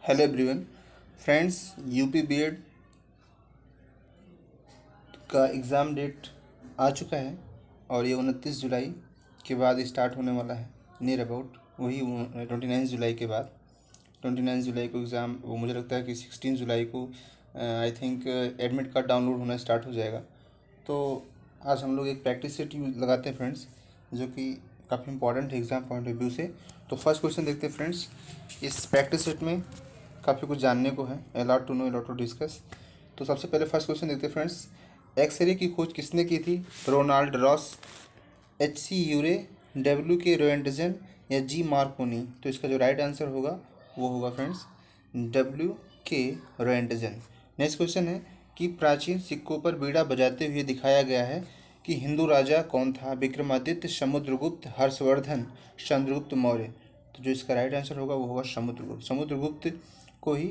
Hello everyone friends, UP BEd का exam date आ चुका है और ये 29 जुलाई के बाद स्टार्ट होने वाला है। नियर अबाउट वही 29 जुलाई के बाद 29 जुलाई को एग्ज़ाम, वो मुझे लगता है कि 16 जुलाई को I think admit card download होना स्टार्ट हो जाएगा। तो आज हम लोग एक प्रैक्टिस सेट लगाते हैं फ्रेंड्स, जो कि काफ़ी इंपॉर्टेंट है एग्ज़ाम पॉइंट ऑफ व्यू से। तो फर्स्ट क्वेश्चन देखते हैं फ्रेंड्स। इस प्रैक्टिस सेट में काफ़ी कुछ जानने को है, a lot to know, a lot to discuss. तो सबसे पहले फर्स्ट क्वेश्चन देखते हैं फ्रेंड्स। एक्सरे की खोज किसने की थी? रोनाल्ड रॉस, एच सी यूरे, डब्ल्यू के रोएंटजन या जी मार्कोनी? तो इसका जो राइट आंसर होगा वो होगा फ्रेंड्स डब्ल्यू के रोएंटजन। नेक्स्ट क्वेश्चन है कि प्राचीन सिक्कों पर बीड़ा बजाते हुए दिखाया गया है कि हिंदू राजा कौन था? विक्रमादित्य, समुद्रगुप्त, हर्षवर्धन, चंद्रगुप्त मौर्य? तो जो इसका राइट आंसर होगा वो होगा समुद्रगुप्त। समुद्रगुप्त को ही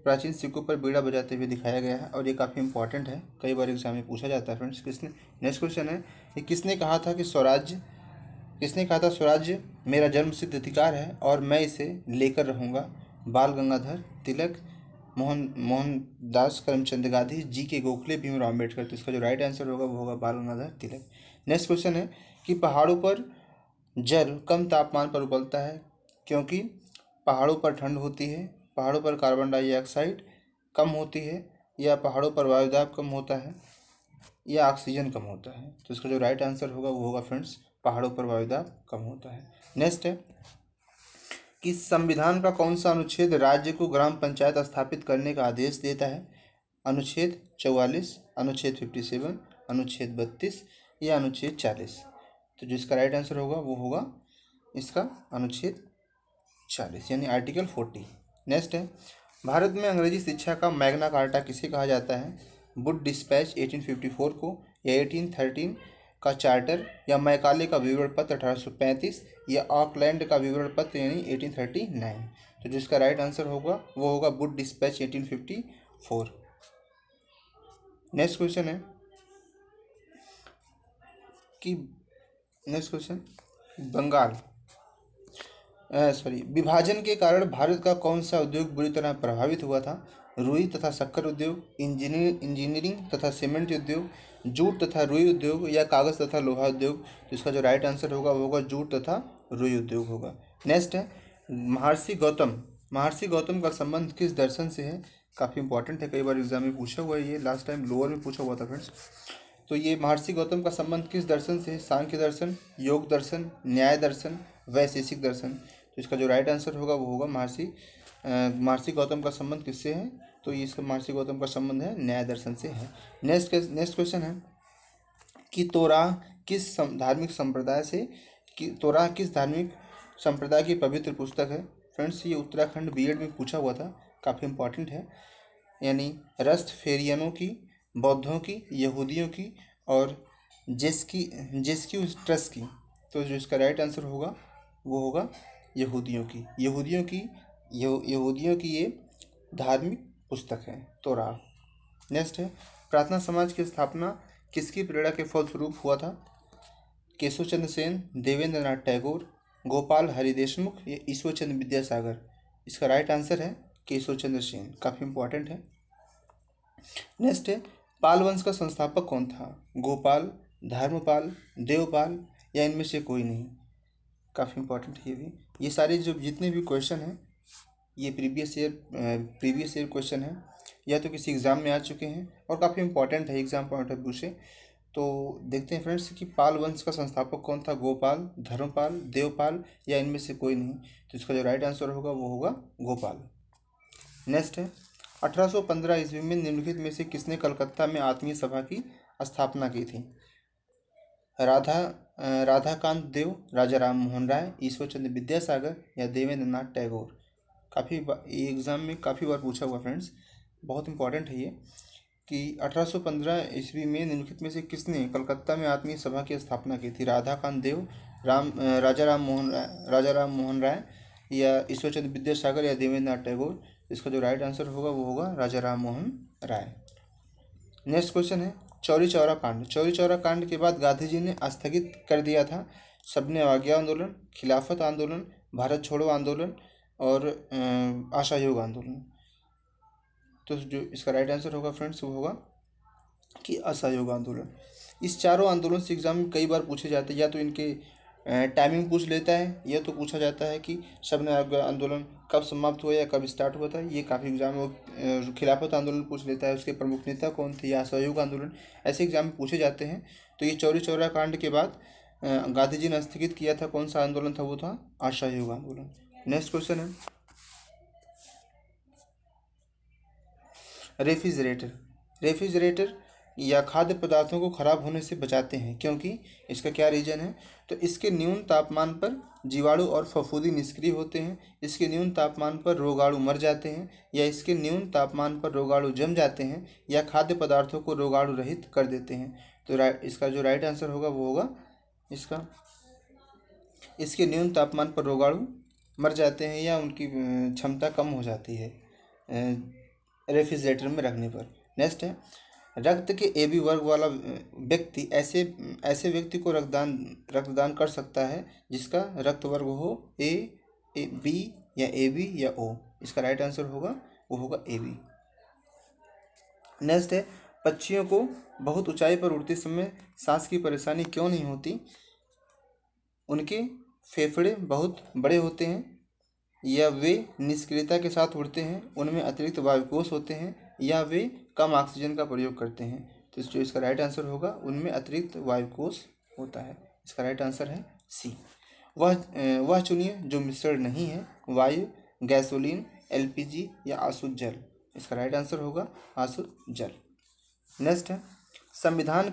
प्राचीन सिक्कों पर बीड़ा बजाते हुए दिखाया गया है और ये काफ़ी इंपॉर्टेंट है, कई बार एग्जाम में पूछा जाता है फ्रेंड्स। किसने नेक्स्ट क्वेश्चन है कि किसने कहा था स्वराज्य मेरा जन्मसिद्ध अधिकार है और मैं इसे लेकर रहूँगा? बाल गंगाधर तिलक, मोहनदास करमचंद गांधी, जी के गोखले, भीमराव अम्बेडकर? तो इसका जो राइट आंसर होगा वो होगा बाल गंगाधर तिलक। नेक्स्ट क्वेश्चन है कि पहाड़ों पर जल कम तापमान पर उबलता है क्योंकि पहाड़ों पर ठंड होती है, पहाड़ों पर कार्बन डाइऑक्साइड कम होती है, या पहाड़ों पर वायुदाब कम होता है, या ऑक्सीजन कम होता है? तो इसका जो राइट आंसर होगा वो होगा फ्रेंड्स पहाड़ों पर वायुदाब कम होता है। नेक्स्ट है कि संविधान का कौन सा अनुच्छेद राज्य को ग्राम पंचायत स्थापित करने का आदेश देता है? अनुच्छेद 44, अनुच्छेद 57, अनुच्छेद 32 या अनुच्छेद 40? तो जिसका राइट आंसर होगा वो होगा इसका अनुच्छेद 40 यानी आर्टिकल 40। नेक्स्ट है भारत में अंग्रेजी शिक्षा का मैग्ना कार्टा किसे कहा जाता है? वुड डिस्पैच 1854 को, या 1813 का चार्टर, या मैकाले का विवरण पत्र 1835, या ऑकलैंड का विवरण पत्र यानी 1839? तो जिसका राइट आंसर होगा वो होगा वुड डिस्पैच 1854। नेक्स्ट क्वेश्चन है कि बंगाल विभाजन के कारण भारत का कौन सा उद्योग बुरी तरह प्रभावित हुआ था? रुई तथा शक्कर उद्योग, इंजीनियरिंग तथा सीमेंट उद्योग, जूट तथा रुई उद्योग, या कागज तथा लोहा उद्योग? तो इसका जो राइट आंसर होगा वो होगा जूट तथा रुई उद्योग होगा। नेक्स्ट है महर्षि गौतम का संबंध किस दर्शन से है? काफ़ी इंपॉर्टेंट है, कई बार एग्जाम में पूछा हुआ है, ये लास्ट टाइम लोअर में पूछा हुआ था फ्रेंड्स। तो ये महर्षि गौतम का संबंध किस दर्शन से है? सांख्य दर्शन, योग दर्शन, न्याय दर्शन, वैशेषिक दर्शन? तो इसका जो राइट आंसर होगा वो होगा महर्षि गौतम का संबंध किससे है? तो ये इसका महर्षि गौतम का संबंध है न्याय दर्शन से है। नेक्स्ट क्वेश्चन है कि तोराह किस धार्मिक संप्रदाय की पवित्र पुस्तक है? फ्रेंड्स ये उत्तराखंड बीएड में पूछा हुआ था, काफ़ी इंपॉर्टेंट है। यानी रस्तफेरियनों की, बौद्धों की, यहूदियों की और जेस्क्यूस्ट्रस की? तो जो इसका राइट आंसर होगा वो होगा यहूदियों की ये धार्मिक पुस्तक है तोराह। नेक्स्ट है प्रार्थना समाज की स्थापना किसकी प्रेरणा के फलस्वरूप हुआ था? केशव चंद्र सेन, देवेंद्र नाथ टैगोर, गोपाल हरि देशमुख या ईश्वर चंद्र विद्यासागर? इसका राइट आंसर है केशव चंद्र सेन, काफ़ी इंपॉर्टेंट है। नेक्स्ट है पाल वंश का संस्थापक कौन था? गोपाल, धर्मपाल, देवपाल या इनमें से कोई नहीं? काफ़ी इंपॉर्टेंट है ये भी। ये सारे जो जितने भी क्वेश्चन हैं ये प्रीवियस ईयर क्वेश्चन है, या तो किसी एग्ज़ाम में आ चुके हैं और काफ़ी इंपॉर्टेंट है एग्जाम पॉइंट ऑफ व्यू से। तो देखते हैं फ्रेंड्स कि पाल वंश का संस्थापक कौन था? गोपाल, धर्मपाल, देवपाल या इनमें से कोई नहीं? तो इसका जो राइट आंसर होगा वो होगा गोपाल। नेक्स्ट है 1815 ईस्वी में निम्नलिखित में से किसने कलकत्ता में आत्मीय सभा की स्थापना की थी? राधाकांत देव, राजा राम मोहन राय, ईश्वर चंद्र विद्यासागर या देवेंद्र नाथ टैगोर? एग्ज़ाम में काफ़ी बार पूछा हुआ फ्रेंड्स, बहुत इंपॉर्टेंट है ये कि 1815 ईस्वी में निम्नलिखित में से किसने कलकत्ता में आत्मीय सभा की स्थापना की थी? राधाकांत देव, राजा राम मोहन राय या ईश्वर चंद्र विद्यासागर या देवेंद्र नाथ टैगोर? इसका जो राइट आंसर होगा वो होगा राजा राम मोहन राय। नेक्स्ट क्वेश्चन है चौरी चौरा कांड के बाद गांधी जी ने स्थगित कर दिया था सबने आज्ञा आंदोलन, खिलाफत आंदोलन, भारत छोड़ो आंदोलन और असहयोग आंदोलन। तो जो इसका राइट आंसर होगा फ्रेंड्स वो होगा कि असहयोग आंदोलन। इस चारों आंदोलन से एग्जाम में कई बार पूछे जाते हैं, या तो इनके टाइमिंग पूछ लेता है, या तो पूछा जाता है कि सबने आंदोलन कब समाप्त हुआ या कब स्टार्ट हुआ था। ये काफ़ी एग्जाम में खिलाफत आंदोलन पूछ लेता है, उसके प्रमुख नेता कौन थे, या असहयोग आंदोलन, ऐसे एग्जाम में पूछे जाते हैं। तो ये चौरी चौरा कांड के बाद गांधी जी ने स्थगित किया था, कौन सा आंदोलन था, वो था असहयोग आंदोलन। नेक्स्ट क्वेश्चन है रेफ्रिजरेटर। रेफ्रिजरेटर या खाद्य पदार्थों को खराब होने से बचाते हैं, क्योंकि इसका क्या रीजन है, तो इसके न्यून तापमान पर जीवाणु और फफूंदी निष्क्रिय होते हैं, इसके न्यून तापमान पर रोगाणु मर जाते हैं, या इसके न्यून तापमान पर रोगाणु जम जाते हैं, या खाद्य पदार्थों को रोगाणु रहित कर देते हैं। तो इसका जो राइट आंसर होगा वो होगा इसका, इसके न्यून तापमान पर रोगाणु मर जाते हैं या उनकी क्षमता कम हो जाती है रेफ्रिजरेटर में रखने पर। नेक्स्ट है रक्त के AB वर्ग वाला व्यक्ति ऐसे ऐसे व्यक्ति को रक्तदान कर सकता है जिसका रक्त वर्ग हो B या AB या O। इसका राइट आंसर होगा वो होगा AB। नेक्स्ट है पक्षियों को बहुत ऊंचाई पर उड़ते समय सांस की परेशानी क्यों नहीं होती, उनके फेफड़े बहुत बड़े होते हैं, या वे निष्क्रियता के साथ उड़ते हैं, उनमें अतिरिक्त वायुकोश होते हैं, या वे कम ऑक्सीजन का प्रयोग करते हैं। तो जो इसका राइट आंसर होगा उनमें अतिरिक्त वायुकोश होता है। इसका राइट आंसर है C। वह चुनिए जो मिश्रण नहीं है, वायु, गैसोलीन, LPG या आसुत जल। इसका राइट आंसर होगा आसुत जल। नेक्स्ट है संविधान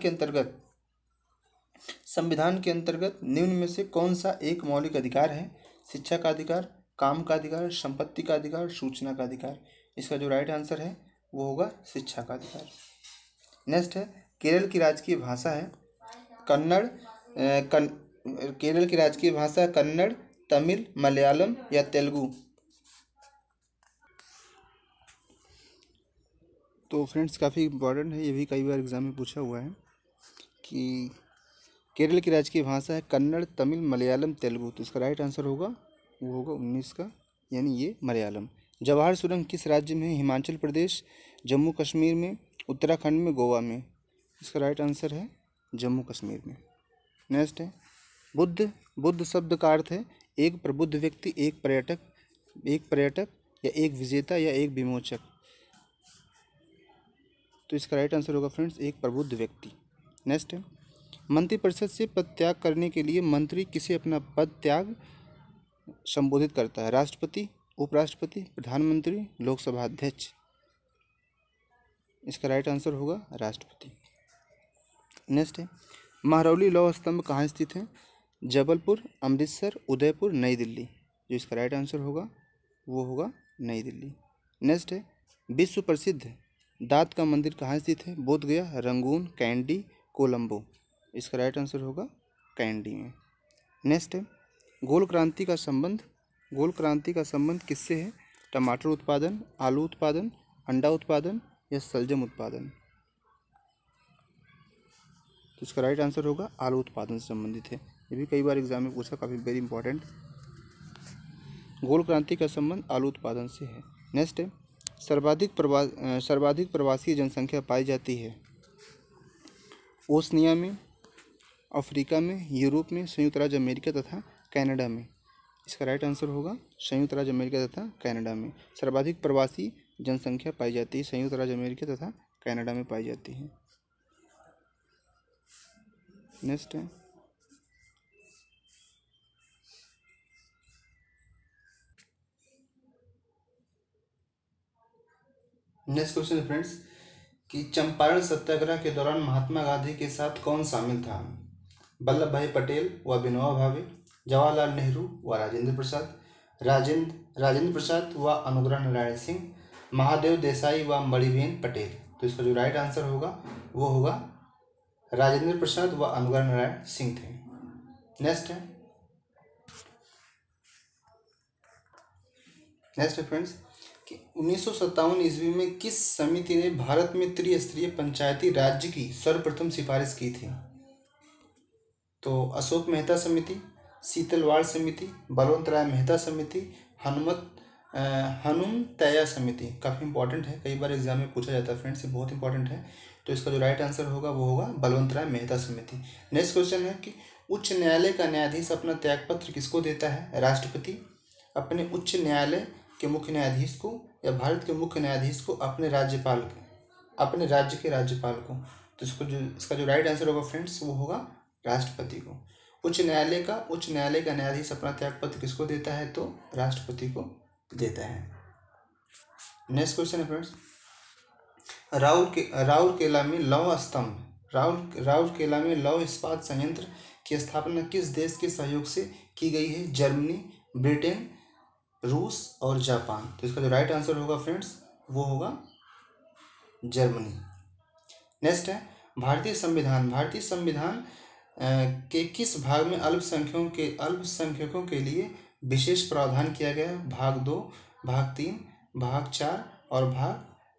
के अंतर्गत निम्न में से कौन सा एक मौलिक अधिकार है, शिक्षा का अधिकार, काम का अधिकार, संपत्ति का अधिकार, सूचना का अधिकार। इसका जो राइट आंसर है वो होगा शिक्षा का अधिकार। नेक्स्ट है केरल की राजकीय भाषा है कन्नड़, केरल की राजकीय भाषा कन्नड़, तमिल, मलयालम या तेलुगु। तो फ्रेंड्स काफ़ी इम्पोर्टेंट है, ये भी कई बार एग्जाम में पूछा हुआ है कि केरल की राजकीय भाषा है कन्नड़, तमिल, मलयालम, तेलुगु। तो इसका राइट आंसर होगा वो होगा 19 का, यानी ये मलयालम। जवाहर सुरंग किस राज्य में है, हिमाचल प्रदेश, जम्मू कश्मीर में, उत्तराखंड में, गोवा में। इसका राइट आंसर है जम्मू कश्मीर में। नेक्स्ट है बुद्ध शब्द का अर्थ है एक प्रबुद्ध व्यक्ति, एक पर्यटक या एक विजेता या एक विमोचक। तो इसका राइट आंसर होगा फ्रेंड्स एक प्रबुद्ध व्यक्ति। नेक्स्ट है मंत्रिपरिषद से पद त्याग करने के लिए मंत्री किसे अपना पद त्याग संबोधित करता है, राष्ट्रपति, उपराष्ट्रपति, प्रधानमंत्री, लोकसभा अध्यक्ष। इसका राइट आंसर होगा राष्ट्रपति। नेक्स्ट है महरौली लौह स्तंभ कहाँ स्थित है, जबलपुर, अमृतसर, उदयपुर, नई दिल्ली। जो इसका राइट आंसर होगा वो होगा नई दिल्ली। नेक्स्ट है विश्व प्रसिद्ध दांत का मंदिर कहाँ स्थित है, बोधगया, रंगून, कैंडी, कोलंबो। इसका राइट आंसर होगा कैंडी में। नेक्स्ट है गोल क्रांति का संबंध किससे है, टमाटर उत्पादन, आलू उत्पादन, अंडा उत्पादन या शलजम उत्पादन। तो इसका राइट आंसर होगा आलू उत्पादन से संबंधित है। ये भी कई बार एग्जाम में पूछा, काफ़ी वेरी इंपॉर्टेंट। गोल क्रांति का संबंध आलू उत्पादन से है। नेक्स्ट है सर्वाधिक प्रवासी जनसंख्या पाई जाती है ओशनिया में, अफ्रीका में, यूरोप में, संयुक्त राज्य अमेरिका तथा कनाडा में। इसका राइट आंसर होगा संयुक्त राज्य अमेरिका तथा कनाडा में सर्वाधिक प्रवासी जनसंख्या पाई जाती है, संयुक्त राज्य अमेरिका तथा कनाडा में पाई जाती है। नेक्स्ट है नेक्स्ट क्वेश्चन है फ्रेंड्स कि चंपारण सत्याग्रह के दौरान महात्मा गांधी के साथ कौन शामिल था, वल्लभ भाई पटेल व विनोबा भावे, जवाहरलाल नेहरू व राजेंद्र प्रसाद व अनुग्रह नारायण सिंह, महादेव देसाई व मणिबेन पटेल। तो इसका जो राइट आंसर होगा वो होगा राजेंद्र प्रसाद व अनुग्रह नारायण सिंह थे। नेक्स्ट है फ्रेंड्स कि 1957 ईस्वी में किस समिति ने भारत में त्रिस्तरीय पंचायती राज्य की सर्वप्रथम सिफारिश की थी, तो अशोक मेहता समिति, शीतलवाड़ समिति, बलवंत राय मेहता समिति, हनुमत हनुमतया समिति, काफ़ी इंपॉर्टेंट है, कई बार एग्जाम में पूछा जाता है फ्रेंड्स, ये बहुत इंपॉर्टेंट है। तो इसका जो राइट आंसर होगा वो होगा बलवंत राय मेहता समिति। नेक्स्ट क्वेश्चन है कि उच्च न्यायालय का न्यायाधीश अपना त्यागपत्र किसको देता है? राष्ट्रपति, अपने उच्च न्यायालय के मुख्य न्यायाधीश को, या भारत के मुख्य न्यायाधीश को, अपने राज्यपाल को, अपने राज्य के राज्यपाल को। तो इसका जो राइट आंसर होगा फ्रेंड्स वो होगा राष्ट्रपति को। उच्च न्यायालय का न्यायाधीश अपना त्यागपत्र किसको देता है? तो राष्ट्रपति को देता है। नेक्स्ट क्वेश्चन है फ्रेंड्स, राउरकेला में लौह स्तंभ, राउरकेला में लौह इस्पात संयंत्र की स्थापना किस देश के सहयोग से की गई है? जर्मनी, ब्रिटेन, रूस और जापान। तो इसका जो राइट आंसर होगा फ्रेंड्स वो होगा जर्मनी। नेक्स्ट है भारतीय संविधान के किस भाग में अल्पसंख्यकों के लिए विशेष प्रावधान किया गया? भाग 2, भाग 3, भाग 4 और भाग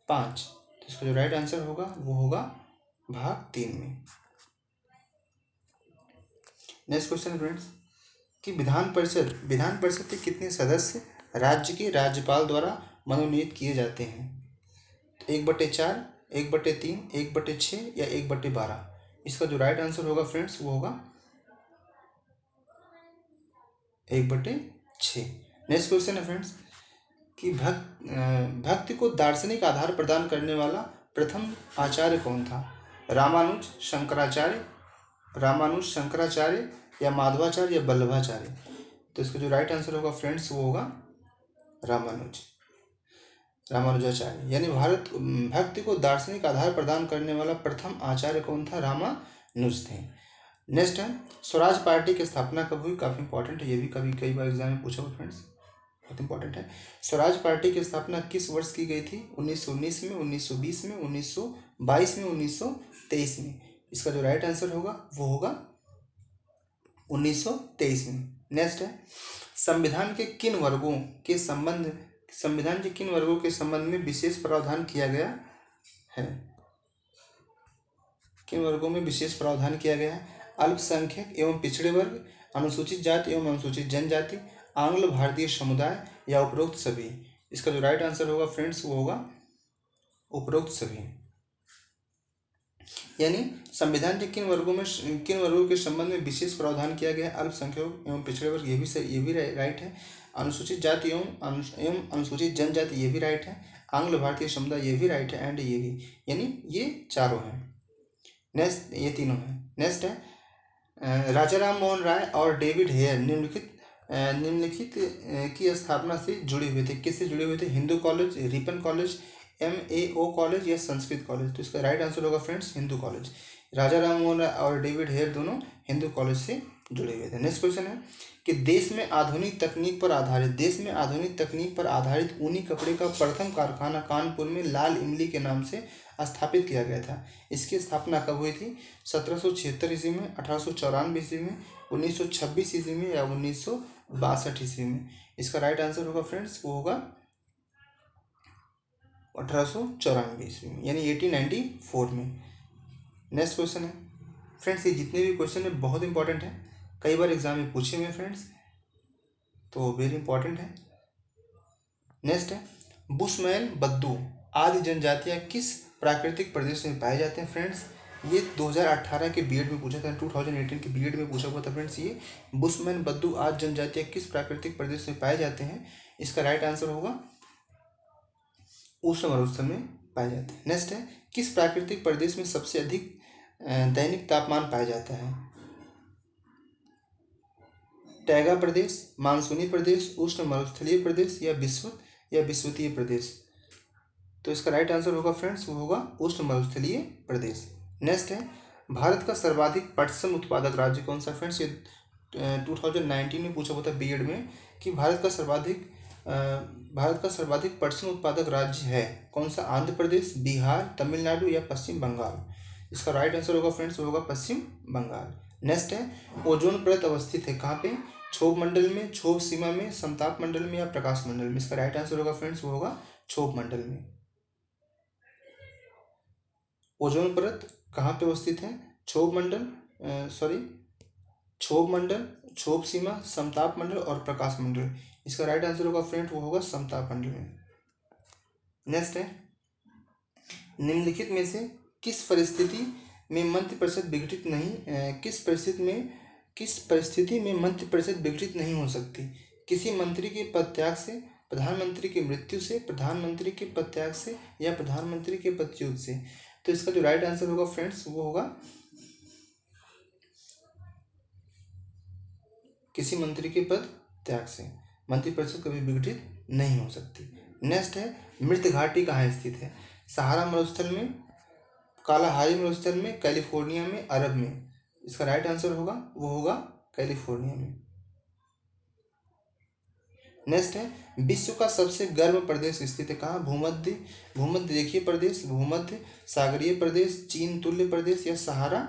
5। तो इसका जो राइट आंसर होगा वो होगा भाग 3 में। नेक्स्ट क्वेश्चन फ्रेंड्स कि विधान परिषद के कितने सदस्य राज्य के राज्यपाल द्वारा मनोनीत किए जाते हैं? 1/4, 1/3, 1/6 या 1/12। इसका जो राइट आंसर होगा फ्रेंड्स वो होगा 1/6। नेक्स्ट क्वेश्चन है फ्रेंड्स कि भक्ति को दार्शनिक आधार प्रदान करने वाला प्रथम आचार्य कौन था? रामानुज, शंकराचार्य या माधवाचार्य या वल्लभाचार्य। तो इसका जो राइट आंसर होगा फ्रेंड्स वो होगा रामानुजाचार्य। यानी भक्ति को दार्शनिक आधार प्रदान करने वाला प्रथम आचार्य कौन था? रामानुज थे। नेक्स्ट है स्वराज पार्टी की स्थापना कब हुई? काफ़ी इंपॉर्टेंट है, ये भी कई बार एग्जाम में पूछा हुआ फ्रेंड्स, बहुत इंपॉर्टेंट है। स्वराज पार्टी की स्थापना किस वर्ष की गई थी? 1919 में, 1920 में, 1922 में, 1923 में। इसका जो राइट आंसर होगा वो होगा 1923 में। नेक्स्ट है संविधान के किन वर्गों के संबंध में विशेष प्रावधान किया गया है? किन वर्गों में विशेष प्रावधान किया गया है? अल्पसंख्यक एवं पिछड़े वर्ग, अनुसूचित जाति एवं अनुसूचित जनजाति, आंग्ल भारतीय समुदाय या उपरोक्त सभी। इसका जो राइट आंसर होगा फ्रेंड्स वो होगा उपरोक्त सभी। यानी संविधान के किन वर्गों के संबंध में विशेष प्रावधान किया गया है? अल्पसंख्यक एवं पिछड़े वर्ग, ये भी राइट है। अनुसूचित जाति एवं अनुसूचित जनजाति, ये भी राइट है। आंग्ल भारतीय समुदाय, ये भी राइट है, एंड ये भी, यानी ये चारों हैं। नेक्स्ट, ये तीनों हैं। नेक्स्ट है राजा राम मोहन राय और डेविड हेयर निम्नलिखित की स्थापना से जुड़े हुए थे। किससे जुड़े हुए थे? Hindu college, Ripon college, MAO college या संस्कृत कॉलेज। तो इसका राइट आंसर होगा फ्रेंड्स हिंदू कॉलेज। राजा राम मोहन राय और डेविड हेयर दोनों हिंदू कॉलेज से जुड़े हुए थे। नेक्स्ट क्वेश्चन है कि देश में आधुनिक तकनीक पर आधारित ऊनी कपड़े का प्रथम कारखाना कानपुर में लाल इमली के नाम से स्थापित किया गया था। इसकी स्थापना कब हुई थी? 1776 ईस्वी में, 1894 ईस्वी में, 1926 ईस्वी में या 1962 ईस्वी में। इसका राइट आंसर होगा फ्रेंड्स वो होगा 1894 ईस्वी में, यानी 1894 में। नेक्स्ट क्वेश्चन है फ्रेंड्स, ये जितने भी क्वेश्चन है बहुत इंपॉर्टेंट है, कई बार एग्जाम में पूछे हुए फ्रेंड्स, तो वेरी इंपॉर्टेंट है। नेक्स्ट है बुशमैन बद्दू आदि जनजातियाँ किस प्राकृतिक प्रदेश में पाए जाते हैं? फ्रेंड्स ये 2018 के बीएड में पूछा था, 2018 के बीएड में पूछा हुआ था फ्रेंड्स। ये बुशमैन बद्दू आदि जनजातियाँ किस प्राकृतिक प्रदेश में पाए जाते हैं? इसका राइट आंसर होगा उष्ण मरुस्थल में पाए जाते हैं। नेक्स्ट है किस प्राकृतिक प्रदेश में सबसे अधिक दैनिक तापमान पाया जाता है? टैगा प्रदेश, मानसूनी प्रदेश, उष्ण मरुस्थलीय प्रदेश या विषुवतीय प्रदेश। तो इसका राइट आंसर होगा फ्रेंड्स वो होगा उष्ण मरुस्थलीय प्रदेश। नेक्स्ट है भारत का सर्वाधिक पटसन उत्पादक राज्य कौन सा? फ्रेंड्स ये 2019 में पूछा हुआ था बीएड में कि भारत का सर्वाधिक पटसन उत्पादक राज्य है कौन सा? आंध्र प्रदेश, बिहार, तमिलनाडु या पश्चिम बंगाल। इसका राइट आंसर होगा फ्रेंड्स वो होगा पश्चिम बंगाल। नेक्स्ट है ओजोन परत अवस्थित है कहाँ पे? क्षोभ मंडल में, क्षोभ सीमा में, समताप मंडल में या प्रकाश मंडल में। इसका राइट आंसर होगा फ्रेंड्स वो होगा क्षोभ मंडल में। ओजोन परत कहाँ पे अवस्थित है? क्षोभ मंडल, क्षोभ सीमा, समताप मंडल और प्रकाश मंडल, इसका राइट आंसर होगा फ्रेंड वो होगा समता खंड में। नेक्स्ट है, निम्नलिखित में से किस परिस्थिति में मंत्रिपरिषद विघटित नहीं किस परिस्थिति में मंत्रिपरिषद विघटित नहीं हो सकती? किसी मंत्री के पद त्याग से, प्रधानमंत्री की मृत्यु से, प्रधानमंत्री के पद त्याग से, या प्रधानमंत्री के पदच्युत से। तो इसका जो राइट आंसर होगा फ्रेंड्स वो होगा किसी मंत्री के पद त्याग से मंत्रिपरिषद कभी विघटित नहीं हो सकती। नेक्स्ट है, मृत घाटी कहाँ स्थित है? सहारा मरुस्थल में, कालाहारी मरुस्थल में, कैलिफोर्निया में, अरब में। इसका राइट आंसर होगा वो होगा कैलिफोर्निया में। नेक्स्ट है, विश्व का सबसे गर्म प्रदेश स्थित है कहाँ? भूमध्य रेखीय प्रदेश, भूमध्य सागरीय प्रदेश, चीन तुल्य प्रदेश, या सहारा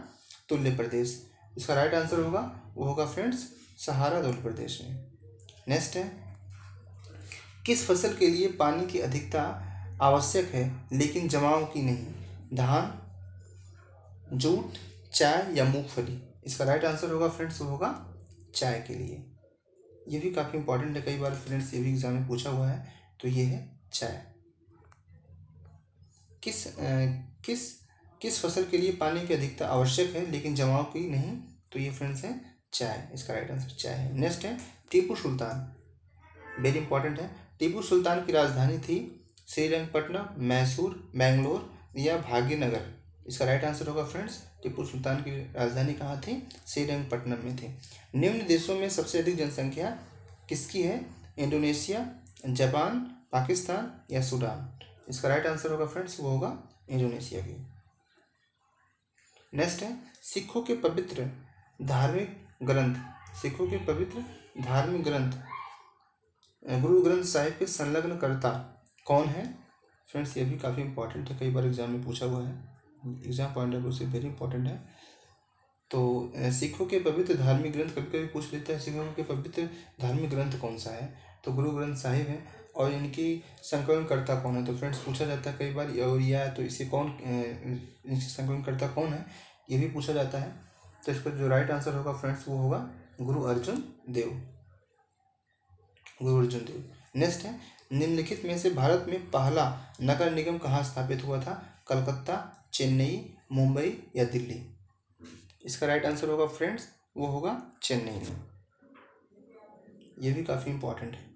तुल्य प्रदेश। इसका राइट आंसर होगा वो होगा फ्रेंड्स सहारा तुल्य प्रदेश में। नेक्स्ट है, किस फसल के लिए पानी की अधिकता आवश्यक है लेकिन जमाव की नहीं? धान, जूट, चाय, या मूंगफली। इसका राइट आंसर होगा फ्रेंड्स वो होगा चाय के लिए। ये भी काफ़ी इंपॉर्टेंट है, कई बार फ्रेंड्स ये भी एग्जाम में पूछा हुआ है। तो ये है चाय। किस फसल के लिए पानी की अधिकता आवश्यक है लेकिन जमाव की नहीं? तो ये फ्रेंड्स है चाय। इसका राइट आंसर चाय है। नेक्स्ट है, टीपू सुल्तान, वेरी इंपॉर्टेंट है। टीपू सुल्तान की राजधानी थी श्रीरंगपट्टनम, मैसूर, बेंगलोर, या भाग्यनगर। इसका राइट आंसर होगा फ्रेंड्स टीपू सुल्तान की राजधानी कहाँ थी? श्रीरंगपट्टनम में थी। निम्न देशों में सबसे अधिक जनसंख्या किसकी है? इंडोनेशिया, जापान, पाकिस्तान, या सूडान। इसका राइट आंसर होगा फ्रेंड्स वो होगा इंडोनेशिया की। नेक्स्ट है, सिखों के पवित्र धार्मिक ग्रंथ गुरु ग्रंथ साहिब के संलग्न कर्ता कौन है? फ्रेंड्स ये भी काफ़ी इंपॉर्टेंट है, कई बार एग्जाम में पूछा हुआ है, एग्जाम पॉइंट ऑफ व्यू से वेरी इंपॉर्टेंट है। तो सिखों के पवित्र धार्मिक ग्रंथ कभी कभी पूछ लेता है, सिखों के पवित्र धार्मिक ग्रंथ कौन सा है? तो गुरु ग्रंथ साहिब है। और इनकी संकलनकर्ता कौन है? तो फ्रेंड्स पूछा जाता है कई बार, और या तो इसे इनके संकलनकर्ता कौन है ये भी पूछा जाता है। तो इसका जो राइट आंसर होगा फ्रेंड्स वो होगा गुरु अर्जुन देव। नेक्स्ट है, निम्नलिखित में से भारत में पहला नगर निगम कहाँ स्थापित हुआ था? कलकत्ता, चेन्नई, मुंबई, या दिल्ली। इसका राइट आंसर होगा फ्रेंड्स वो होगा चेन्नई में। ये भी काफ़ी इंपॉर्टेंट है।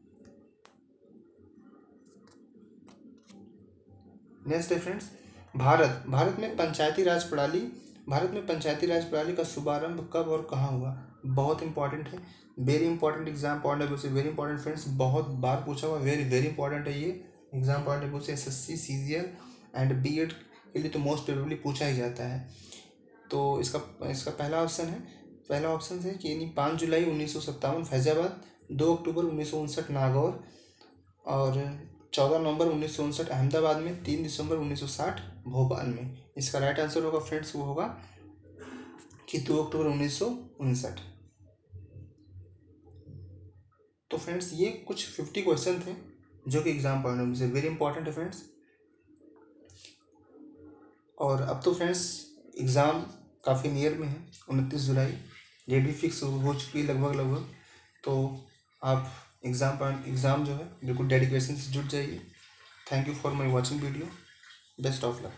नेक्स्ट है फ्रेंड्स, भारत में पंचायती राज प्रणाली का शुभारंभ कब और कहाँ हुआ? बहुत इंपॉर्टेंट है, very important exam point of view से, वेरी इंपॉर्टेंट फ्रेंड्स, बहुत बार पूछा हुआ, वेरी वेरी इंपॉर्टेंट है ये एग्जाम पॉइंट ऑफ व्यू से। SSC, CGL एंड BEd के लिए तो मोस्ट प्रोबेबली पूछा ही जाता है। तो इसका पहला ऑप्शन है कि 5 जुलाई 1957 फैजाबाद, 2 अक्टूबर 1959 नागौर, और 14 नवंबर 1959 अहमदाबाद में, 3 दिसंबर 1960 भोपाल में। इसका राइट आंसर होगा फ्रेंड्स वो होगा कि 2 अक्टूबर 1959। तो फ्रेंड्स ये कुछ 50 क्वेश्चन थे जो कि एग्जाम पॉइंट ऑफ व्यू से वेरी इंपॉर्टेंट है फ्रेंड्स। और अब तो फ्रेंड्स एग्ज़ाम काफ़ी नियर में है, 29 जुलाई, डेट भी फिक्स हो चुकी है लगभग। तो आप एग्ज़ाम जो है बिल्कुल डेडिकेशन से जुट जाइए। Thank you for my watching video. Best of luck.